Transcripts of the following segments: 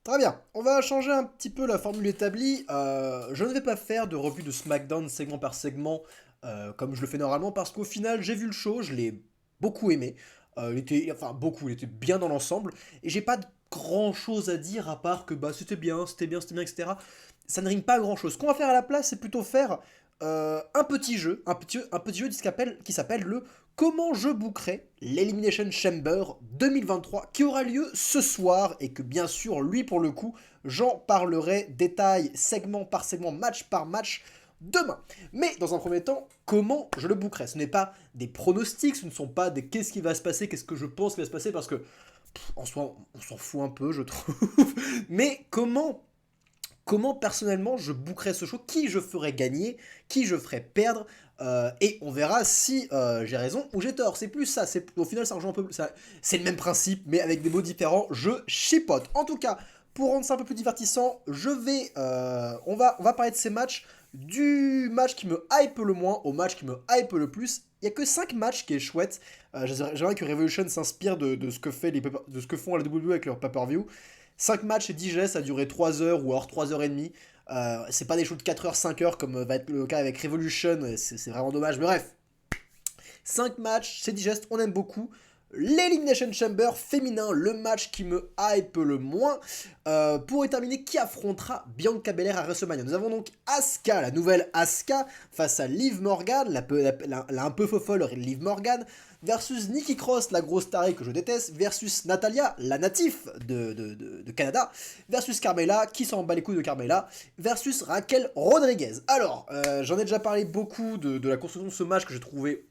Très bien, on va changer un petit peu la formule établie. Je ne vais pas faire de revue de SmackDown segment par segment comme je le fais normalement parce qu'au final j'ai vu le show, je l'ai beaucoup aimé. Enfin beaucoup, il était bien dans l'ensemble et j'ai pas de grand chose à dire à part que bah c'était bien, c'était bien, c'était bien, etc. Ça ne rime pas grand chose. Ce qu'on va faire à la place, c'est plutôt faire un petit jeu, un petit jeu qui s'appelle le Comment je bookerai l'Elimination Chamber 2023 qui aura lieu ce soir et que bien sûr, lui pour le coup, j'en parlerai détail, segment par segment, match par match demain. Mais dans un premier temps, comment je le bookerai? Ce n'est pas des pronostics, ce ne sont pas des qu'est-ce qui va se passer, qu'est-ce que je pense qui va se passer parce que en soi, on s'en fout un peu, je trouve. Mais comment personnellement je bookerais ce show, qui je ferais gagner, qui je ferais perdre, et on verra si j'ai raison ou j'ai tort. C'est plus ça, au final ça rejoint un peu, c'est le même principe, mais avec des mots différents, je chipote. En tout cas, pour rendre ça un peu plus divertissant, on va parler de ces matchs, du match qui me hype le moins au match qui me hype le plus. Il n'y a que 5 matchs qui est chouette. J'aimerais que Revolution s'inspire de ce que de ce que font à la WWE avec leur pay-per-view. 5 matchs et digeste, ça a duré 3 heures ou alors 3 heures et demie. C'est pas des shows de 4 heures, 5 heures comme va être le cas avec Revolution, c'est vraiment dommage. Mais bref, 5 matchs, c'est digeste, on aime beaucoup. L'Elimination Chamber féminin, le match qui me hype le moins. Pour terminer, qui affrontera Bianca Belair à WrestleMania? Nous avons donc Asuka, la nouvelle Asuka, face à Liv Morgan, la un peu fofolle Liv Morgan, versus Nikki Cross, la grosse tarée que je déteste, versus Natalia, la natif de Canada, versus Carmella, qui s'en bat les couilles de Carmella, versus Raquel Rodriguez. Alors, j'en ai déjà parlé beaucoup de la construction de ce match que j'ai trouvé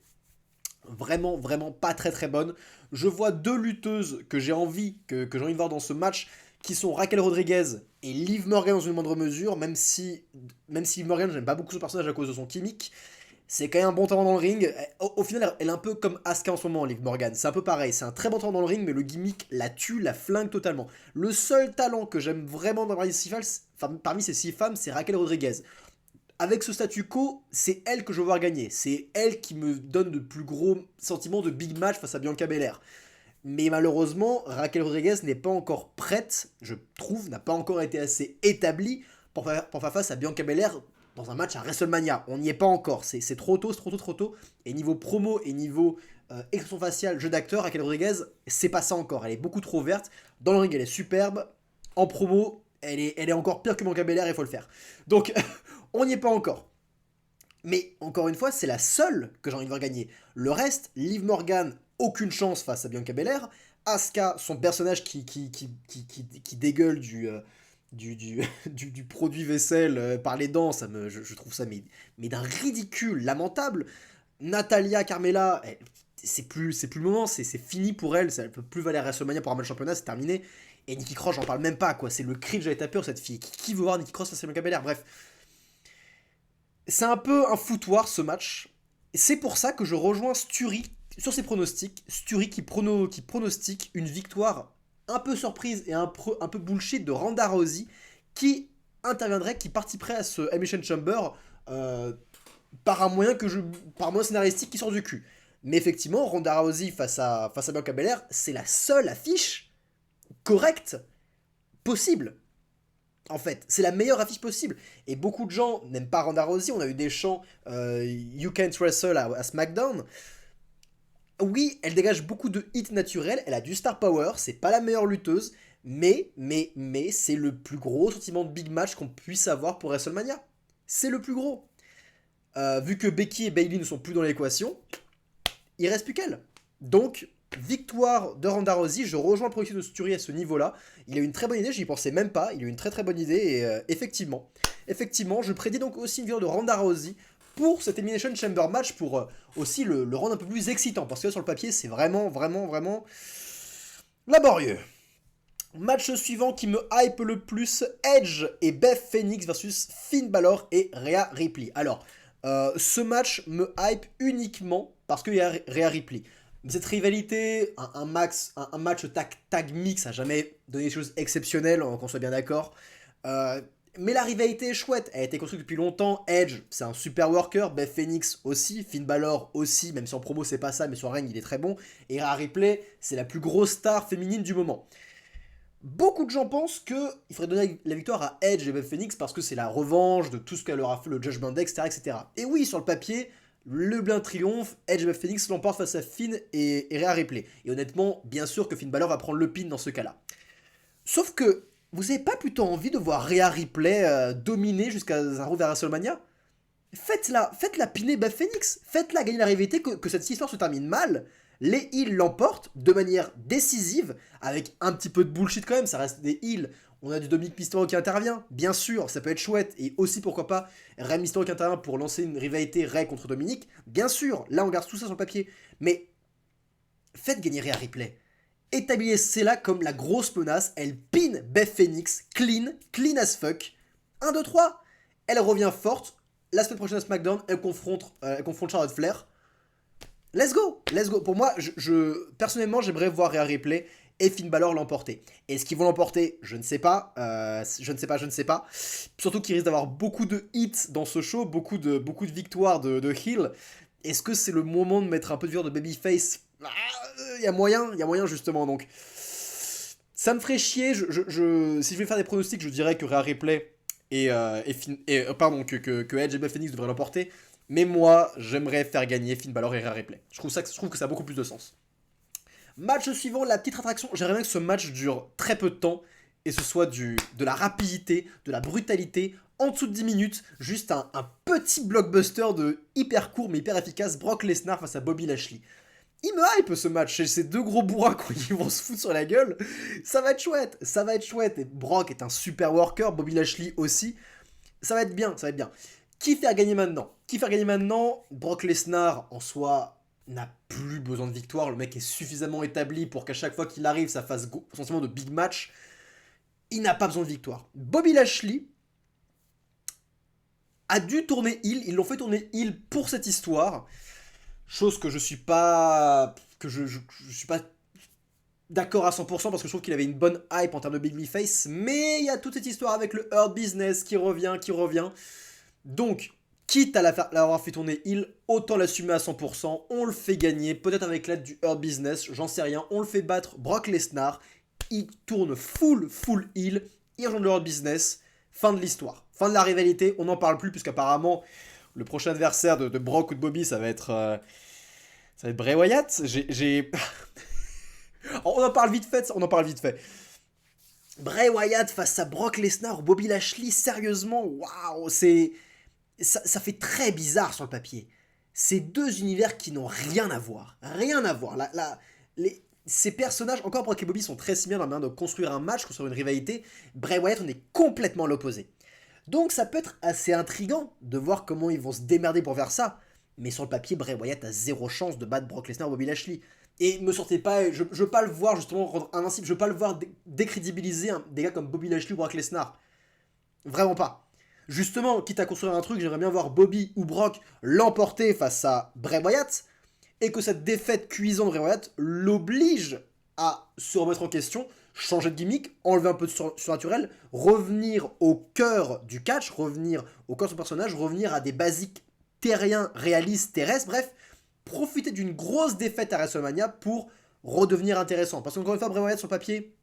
vraiment, vraiment pas très très bonne. Je vois deux lutteuses que j'ai envie, que j'ai envie de voir dans ce match, qui sont Raquel Rodriguez et Liv Morgan dans une moindre mesure, même si Liv Morgan, j'aime pas beaucoup son personnage à cause de son gimmick. C'est quand même un bon talent dans le ring. Au final, elle est un peu comme Asuka en ce moment, Liv Morgan. C'est un peu pareil. C'est un très bon talent dans le ring, mais le gimmick la tue, la flingue totalement. Le seul talent que j'aime vraiment parmi ces 6 femmes, c'est Raquel Rodriguez. Avec ce statu quo, c'est elle que je veux voir gagner. C'est elle qui me donne le plus gros sentiment de big match face à Bianca Belair. Mais malheureusement, Raquel Rodriguez n'est pas encore prête, je trouve, n'a pas encore été assez établie pour faire face à Bianca Belair dans un match à WrestleMania. On n'y est pas encore, c'est trop tôt, c'est trop tôt, trop tôt. Et niveau promo et niveau expression faciale, jeu d'acteur, Raquel Rodriguez, c'est pas ça encore. Elle est beaucoup trop verte. Dans le ring, elle est superbe. En promo, elle est encore pire que Bianca Belair, il faut le faire. Donc, on n'y est pas encore. Mais encore une fois, c'est la seule que j'ai envie de voir gagner. Le reste, Liv Morgan, aucune chance face à Bianca Belair. Asuka, son personnage qui dégueule du produit vaisselle par les dents, je trouve ça mais d'un ridicule lamentable. Natalia, Carmella, c'est plus le moment, c'est fini pour elle, ça ne peut plus valer à WrestleMania pour un match championnat, c'est terminé. Et Nikki Cross, j'en parle même pas, quoi. C'est le cri que j'avais tapé sur cette fille. Qui veut voir Nikki Cross face à Bianca Belair? Bref, c'est un peu un foutoir ce match. C'est pour ça que je rejoins Sturi sur ses pronostics. Sturi qui pronostique une victoire un peu surprise et un peu bullshit de Ronda Rousey qui interviendrait, qui participerait à ce Elimination Chamber euh, par un moyen par un moyen scénaristique qui sort du cul. Mais effectivement, Ronda Rousey face à Bianca Belair, c'est la seule affiche correcte possible. En fait, c'est la meilleure affiche possible. Et beaucoup de gens n'aiment pas Ronda Rousey. On a eu des chants You Can't Wrestle à SmackDown. Oui, elle dégage beaucoup de hits naturels. Elle a du star power. C'est pas la meilleure lutteuse. Mais, c'est le plus gros sentiment de big match qu'on puisse avoir pour WrestleMania. C'est le plus gros. Vu que Becky et Bayley ne sont plus dans l'équation, il reste plus qu'elle. Donc, victoire de Ronda Rousey, je rejoins le projet de Sturi à ce niveau-là. Il a eu une très bonne idée, j'y pensais même pas, il a eu une très très bonne idée, et effectivement, je prédis donc aussi une victoire de Ronda Rousey pour cet Elimination Chamber match, pour aussi le rendre un peu plus excitant, parce que là, sur le papier, c'est vraiment, vraiment, vraiment laborieux. Match suivant qui me hype le plus, Edge et Beth Phoenix versus Finn Balor et Rhea Ripley. Alors, ce match me hype uniquement parce qu'il y a Rhea Ripley. Cette rivalité, un match tag mix, a jamais donné des choses exceptionnelles, qu'on soit bien d'accord. Mais la rivalité est chouette, elle a été construite depuis longtemps. Edge, c'est un super worker, Beth Phoenix aussi, Finn Balor aussi, même si en promo c'est pas ça, mais son règne il est très bon. Et Rhea Ripley, c'est la plus grosse star féminine du moment. Beaucoup de gens pensent qu'il faudrait donner la victoire à Edge et Beth Phoenix parce que c'est la revanche de tout ce qu'elle leur a fait le Judgment Day, etc., etc. Et oui, sur le papier, le blind triomphe, Edge et Beth Phoenix l'emportent face à Finn et Rhea Ripley. Et honnêtement, bien sûr que Finn Balor va prendre le pin dans ce cas-là. Sauf que, vous avez pas plutôt envie de voir Rhea Ripley dominer jusqu'à un route vers WrestleMania? Faites-la piner Beth Phoenix, faites-la gagner la rivalité, que cette histoire se termine mal. Les heals l'emportent de manière décisive, avec un petit peu de bullshit quand même, ça reste des heals. On a du Dominic Mysterio qui intervient, bien sûr, ça peut être chouette, et aussi pourquoi pas Rey Mysterio qui intervient pour lancer une rivalité Rey contre Dominic, bien sûr, là on garde tout ça sur le papier, mais faites gagner Rhea Ripley. Établissez-la comme la grosse menace, elle pin Beth Phoenix, clean as fuck. 1, 2, 3, elle revient forte, la semaine prochaine à SmackDown, elle confronte Charlotte Flair. Let's go, let's go. Pour moi, personnellement, j'aimerais voir Rhea Ripley et Finn Balor l'emporter. Est-ce qu'ils vont l'emporter? Je ne sais pas. Je ne sais pas. Surtout qu'il risque d'avoir beaucoup de hits dans ce show, beaucoup de victoires de heel. Est-ce que c'est le moment de mettre un peu de viande de babyface? Il y a moyen justement. Donc, ça me ferait chier. Si je vais faire des pronostics, je dirais que Rhea Ripley pardon, que Edge et Beth Phoenix devraient l'emporter. Mais moi, j'aimerais faire gagner Finn Balor et Rhea Ripley. Je trouve que ça a beaucoup plus de sens. Match suivant, la petite attraction. J'aimerais bien que ce match dure très peu de temps et ce soit de la rapidité, de la brutalité, en dessous de 10 minutes. Juste un petit blockbuster de hyper court mais hyper efficace. Brock Lesnar face à Bobby Lashley. Il me hype ce match, chez ces deux gros bourras qui vont se foutre sur la gueule. Ça va être chouette, ça va être chouette. Et Brock est un super worker, Bobby Lashley aussi. Ça va être bien, ça va être bien. Qui faire gagner maintenant? Brock Lesnar, en soi, n'a plus besoin de victoire. Le mec est suffisamment établi pour qu'à chaque fois qu'il arrive, ça fasse sentiment de big match. Il n'a pas besoin de victoire. Bobby Lashley a dû tourner heel. Ils l'ont fait tourner heel pour cette histoire. Chose que je suis pas. Que je suis pas d'accord à 100% parce que je trouve qu'il avait une bonne hype en termes de Big Face. Mais il y a toute cette histoire avec le Hurt Business qui revient. Donc, quitte à l'avoir fait tourner heel, autant l'assumer à 100%. On le fait gagner, peut-être avec l'aide du Hurt Business, j'en sais rien. On le fait battre Brock Lesnar. Il tourne full heel. Il rejoint le Hurt Business. Fin de l'histoire. Fin de la rivalité. On n'en parle plus puisqu'apparemment, le prochain adversaire de Brock ou de Bobby, ça va être Bray Wyatt. On en parle vite fait. Bray Wyatt face à Brock Lesnar ou Bobby Lashley, sérieusement, waouh, ça fait très bizarre sur le papier. C'est deux univers qui n'ont rien à voir. Rien à voir. Ces personnages, encore Brock et Bobby, sont très similaires dans la manière de construire un match, construire une rivalité. Bray Wyatt, on est complètement à l'opposé. Donc ça peut être assez intriguant de voir comment ils vont se démerder pour faire ça. Mais sur le papier, Bray Wyatt a zéro chance de battre Brock Lesnar ou Bobby Lashley. Et me sortez pas, je veux pas le voir justement rendre invincible, je veux pas le voir décrédibiliser des gars comme Bobby Lashley ou Brock Lesnar. Vraiment pas. Justement, quitte à construire un truc, j'aimerais bien voir Bobby ou Brock l'emporter face à Bray Wyatt, et que cette défaite cuisante de Bray Wyatt l'oblige à se remettre en question, changer de gimmick, enlever un peu de surnaturel, revenir au cœur du catch, revenir au cœur de son personnage, revenir à des basiques terriens, réalistes, terrestres, bref, profiter d'une grosse défaite à WrestleMania pour redevenir intéressant. Parce qu'encore une fois, Bray Wyatt sur le papier,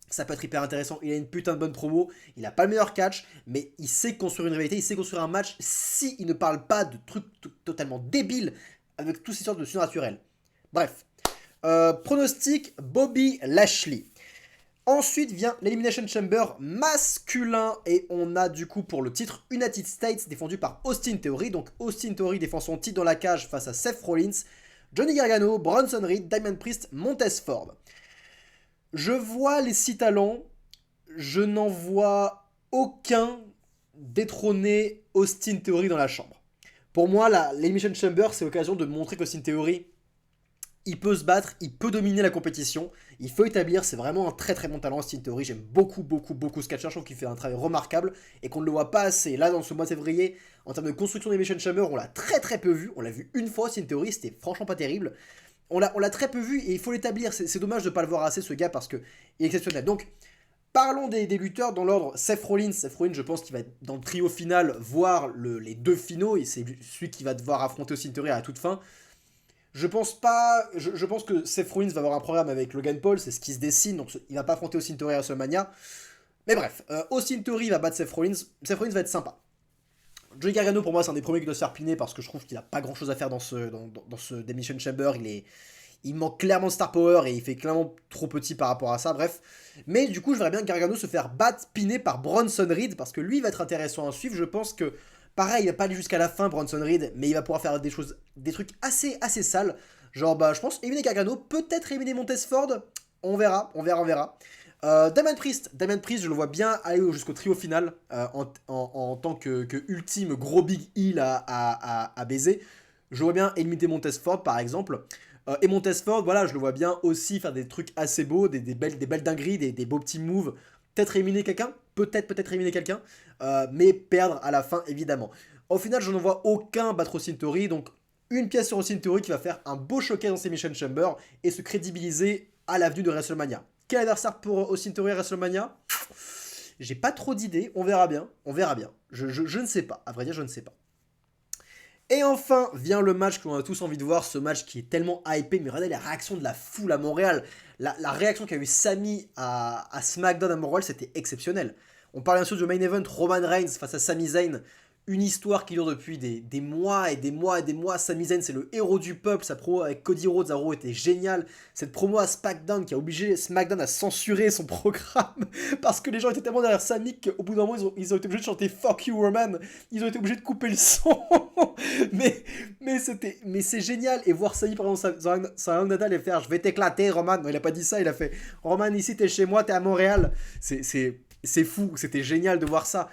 ça peut être hyper intéressant. Il a une putain de bonne promo, il a pas le meilleur catch, mais il sait construire une rivalité, il sait construire un match si il ne parle pas de trucs totalement débiles avec toutes ces sortes de surnaturels. Bref. Pronostic, Bobby Lashley. Ensuite vient l'Elimination Chamber masculin et on a du coup pour le titre United States défendu par Austin Theory. Donc Austin Theory défend son titre dans la cage face à Seth Rollins, Johnny Gargano, Bronson Reed, Damian Priest, Montez Ford. Je vois les 6 talents, je n'en vois aucun détrôner Austin Theory dans la chambre. Pour moi, l'Elimination Chamber, c'est l'occasion de montrer qu'Austin Theory, il peut se battre, il peut dominer la compétition, il faut établir, c'est vraiment un très très bon talent Austin Theory, j'aime beaucoup ce catcher, je trouve qu'il fait un travail remarquable et qu'on ne le voit pas assez. Là dans ce mois de février, en termes de construction d'Elimination Chamber, on l'a très très peu vu, on l'a vu une fois Austin Theory, c'était franchement pas terrible. On l'a très peu vu et il faut l'établir, c'est dommage de ne pas le voir assez ce gars parce qu'il est exceptionnel. Donc parlons des lutteurs dans l'ordre. Seth Rollins, je pense qu'il va être dans le trio final, voire les deux finaux, et c'est celui qui va devoir affronter Austin Theory à la toute fin. Je pense pas. Je pense que Seth Rollins va avoir un programme avec Logan Paul, c'est ce qui se dessine, donc il va pas affronter Austin Theory à WrestleMania. Mais bref, Austin Theory va battre Seth Rollins. Seth Rollins va être sympa. Johnny Gargano, pour moi, c'est un des premiers qui doit se faire piner parce que je trouve qu'il a pas grand chose à faire dans ce Demolition Chamber. Il manque clairement de star power et il fait clairement trop petit par rapport à ça, bref. Mais du coup, je verrais bien Gargano se faire battre, piner par Bronson Reed, parce que lui, il va être intéressant à suivre. Je pense que, pareil, il va pas aller jusqu'à la fin, Bronson Reed, mais il va pouvoir faire des choses, des trucs assez sales. Genre, bah, je pense éliminer Gargano, peut-être éliminer Montesford, on verra. Damien Priest, je le vois bien aller jusqu'au trio final en tant que ultime gros big heel à baiser. Je le vois bien éliminer Montesford par exemple. Et Montesford, voilà, je le vois bien aussi faire des trucs assez beaux, des belles dingueries, des beaux petits moves. Peut-être éliminer quelqu'un, peut-être éliminer quelqu'un, mais perdre à la fin évidemment. Au final, je ne vois aucun battre Austin Theory, donc une pièce sur Austin Theory qui va faire un beau showcase dans ses Mission Chamber et se crédibiliser à l'avenue de WrestleMania. Quel adversaire pour Austin Theory à WrestleMania? J'ai pas trop d'idées, on verra bien, je ne sais pas, à vrai dire je ne sais pas. Et enfin vient le match qu'on a tous envie de voir, ce match qui est tellement hypé, mais regardez la réaction de la foule à Montréal, la réaction qu'a eu Sami à SmackDown à Montréal, c'était exceptionnel. On parle bien sûr du main event, Roman Reigns face à Sami Zayn, une histoire qui dure depuis des mois et des mois et des mois. Sami Zayn, c'est le héros du peuple. Sa promo avec Cody Rhodes à Raw était géniale. Cette promo à SmackDown qui a obligé SmackDown à censurer son programme parce que les gens étaient tellement derrière Sami qu'au bout d'un moment, ils ont été obligés de chanter Fuck you, Roman. Ils ont été obligés de couper le son. mais c'est génial. Et voir Sami, par exemple, sur un Nadal et faire Je vais t'éclater, Roman. Non, il a pas dit ça. Il a fait Roman, ici, t'es chez moi, t'es à Montréal. C'est fou. C'était génial de voir ça.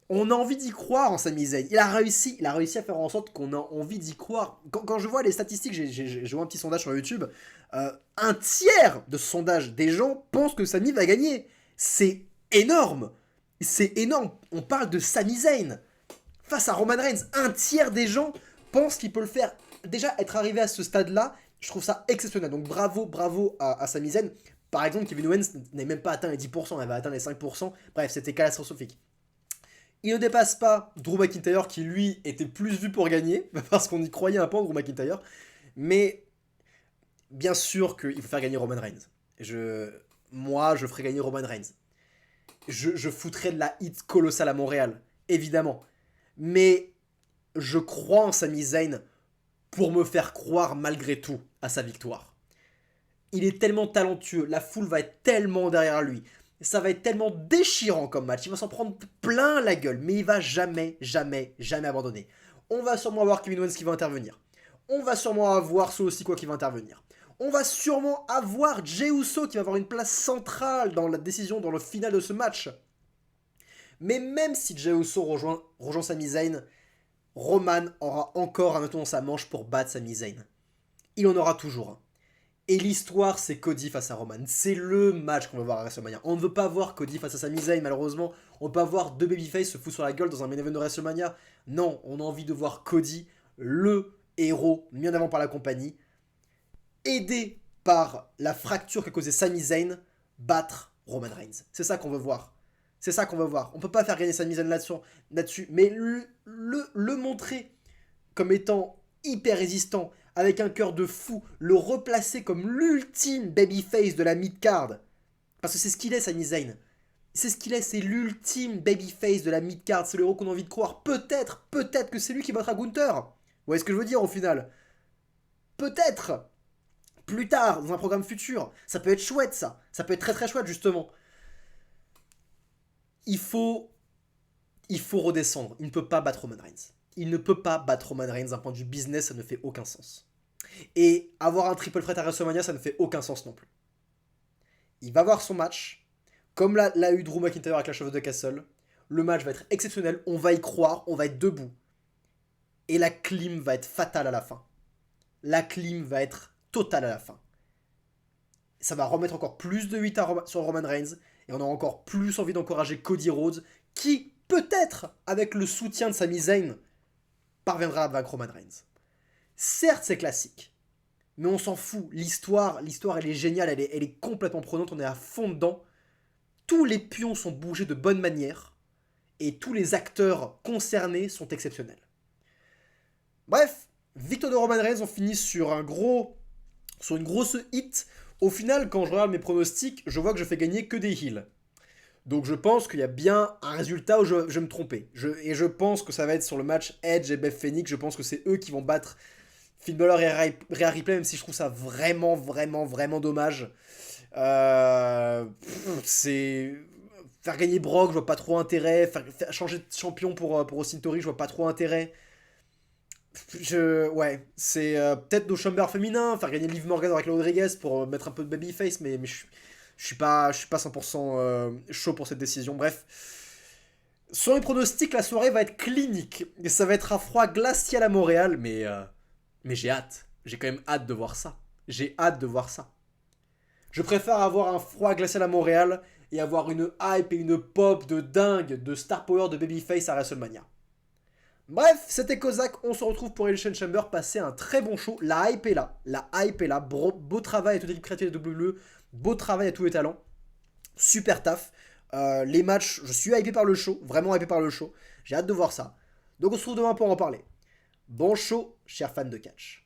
On a envie d'y croire en Sami Zayn. Il a réussi à faire en sorte qu'on a envie d'y croire. Quand je vois les statistiques, j'ai joué un petit sondage sur YouTube, un tiers de ce sondage des gens pensent que Sami va gagner. C'est énorme. C'est énorme. On parle de Sami Zayn face à Roman Reigns. Un tiers des gens pensent qu'il peut le faire. Déjà, être arrivé à ce stade-là, je trouve ça exceptionnel. Donc bravo à Sami Zayn. Par exemple, Kevin Owens n'a même pas atteint les 10%, il avait atteint les 5%. Bref, c'était catastrophique. Il ne dépasse pas Drew McIntyre qui lui était plus vu pour gagner, parce qu'on y croyait un peu en Drew McIntyre. Mais bien sûr qu'il faut faire gagner Roman Reigns. Moi, je ferai gagner Roman Reigns. Je foutrais de la hit colossale à Montréal, évidemment. Mais je crois en Sami Zayn pour me faire croire malgré tout à sa victoire. Il est tellement talentueux, la foule va être tellement derrière lui. Ça va être tellement déchirant comme match, il va s'en prendre plein la gueule, mais il va jamais abandonner. On va sûrement avoir Kevin Owens qui va intervenir. On va sûrement avoir Solo Sikoa qui va intervenir. On va sûrement avoir Jey Uso qui va avoir une place centrale dans la décision, dans le final de ce match. Mais même si Jey Uso rejoint Sami Zayn, Roman aura encore un autre dans sa manche pour battre Sami Zayn. Il en aura toujours un. Et l'histoire, c'est Cody face à Roman. C'est le match qu'on veut voir à WrestleMania. On ne veut pas voir Cody face à Sami Zayn, malheureusement. On ne peut pas voir deux babyface se foutre sur la gueule dans un main event de WrestleMania. Non, on a envie de voir Cody, le héros mis en avant par la compagnie, aidé par la fracture qu'a causé Sami Zayn, battre Roman Reigns. C'est ça qu'on veut voir. C'est ça qu'on veut voir. On peut pas faire gagner Sami Zayn là-dessus, mais le montrer comme étant hyper résistant, avec un cœur de fou, le replacer comme l'ultime babyface de la mid-card. Parce que c'est ce qu'il est, Sami Zayn. C'est ce qu'il est, c'est l'ultime babyface de la mid-card. C'est le héros qu'on a envie de croire. Peut-être que c'est lui qui battra Gunther. Vous voyez ce que je veux dire au final? Peut-être plus tard, dans un programme futur. Ça peut être chouette, ça. Ça peut être très chouette, justement. Il faut, il faut redescendre. Il ne peut pas battre Roman Reigns. Il ne peut pas battre Roman Reigns d'un point de vue business, ça ne fait aucun sens. Et avoir un triple threat à WrestleMania, ça ne fait aucun sens non plus. Il va avoir son match, comme l'a eu Drew McIntyre avec la Clash of the Castle. Le match va être exceptionnel, on va y croire, on va être debout. Et la clim va être fatale à la fin. La clim va être totale à la fin. Ça va remettre encore plus de 8 sur Roman Reigns, et on a encore plus envie d'encourager Cody Rhodes, qui, peut-être, avec le soutien de Sami Zayn, parviendra à vaincre Roman Reigns. Certes, c'est classique, mais on s'en fout. L'histoire, elle est géniale, elle est complètement prenante, on est à fond dedans. Tous les pions sont bougés de bonne manière, et tous les acteurs concernés sont exceptionnels. Bref, Victoire de Roman Reigns, on finit sur sur une grosse hit. Au final, quand je regarde mes pronostics, je vois que je fais gagner que des heals. Donc je pense qu'il y a bien un résultat où je vais me tromper. Et je pense que ça va être sur le match Edge et Beth Phoenix. Je pense que c'est eux qui vont battre Finn Balor et Rhea Ripley, même si je trouve ça vraiment, vraiment, vraiment dommage. C'est... Faire gagner Brock, je vois pas trop intérêt. Changer de champion pour Austin Theory, je vois pas trop intérêt. Ouais, c'est peut-être nos chambers féminins, faire gagner Liv Morgan avec la Rodriguez pour mettre un peu de babyface, mais je suis pas 100% chaud pour cette décision. Bref, sur les pronostics, la soirée va être clinique. Et ça va être un froid glacial à Montréal, mais j'ai hâte. J'ai quand même hâte de voir ça. J'ai hâte de voir ça. Je préfère avoir un froid glacial à Montréal et avoir une hype et une pop de dingue de star power de babyface à WrestleMania. Bref, c'était Kozak, on se retrouve pour Elimination Chamber, passer un très bon show, la hype est là, beau travail à toute l'équipe créative de WWE, beau travail à tous les talents, super taf, les matchs, je suis hypé par le show, vraiment hypé par le show, j'ai hâte de voir ça, donc on se retrouve demain pour en parler. Bon show, chers fans de catch.